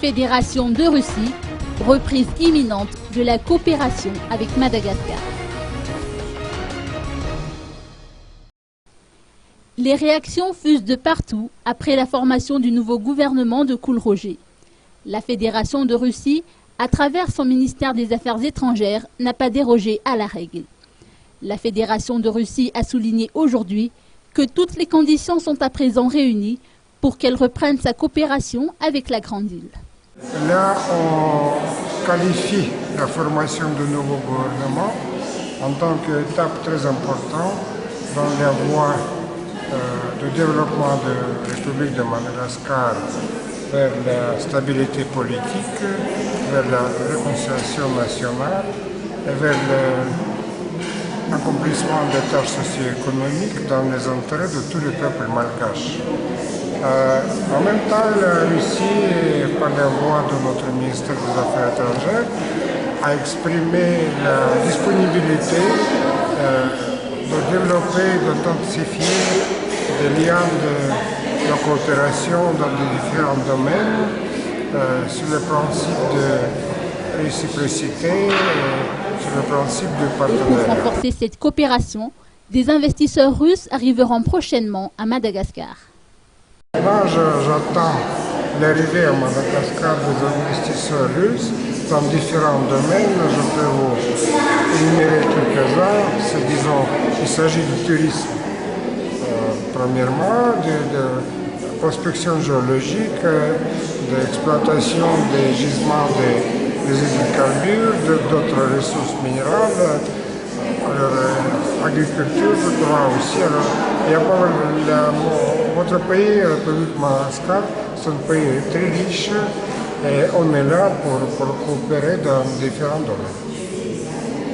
Fédération de Russie, reprise imminente de la coopération avec Madagascar. Les réactions fusent de partout après la formation du nouveau gouvernement de Koul-Roger. La Fédération de Russie, à travers son ministère des Affaires étrangères, n'a pas dérogé à la règle. La Fédération de Russie a souligné aujourd'hui que toutes les conditions sont à présent réunies pour qu'elle reprenne sa coopération avec la Grande Île. Là, on qualifie la formation du nouveau gouvernement en tant qu'étape très importante dans la voie du développement de la République de Madagascar vers la stabilité politique, vers la réconciliation nationale et vers l'accomplissement des tâches socio-économiques dans les intérêts de tous les peuples malgaches. En même temps, la Russie, par la voix de notre ministère des Affaires étrangères, a exprimé la disponibilité de développer, d'intensifier des liens de coopération dans les différents domaines sur le principe de réciprocité et sur le principe de partenariat. Pour renforcer cette coopération, des investisseurs russes arriveront prochainement à Madagascar. Là, j'attends l'arrivée à Madagascar des investisseurs russes dans différents domaines. Je peux vous énumérer quelques-uns. Disons, il s'agit du tourisme. Premièrement, de prospection géologique, de l'exploitation des gisements des hydrocarbures, d'autres ressources minérales. Alors, agriculture, je crois aussi. Alors, il y a pas votre pays, la République Madagascar, c'est un pays très riche et on est là pour coopérer dans différents domaines.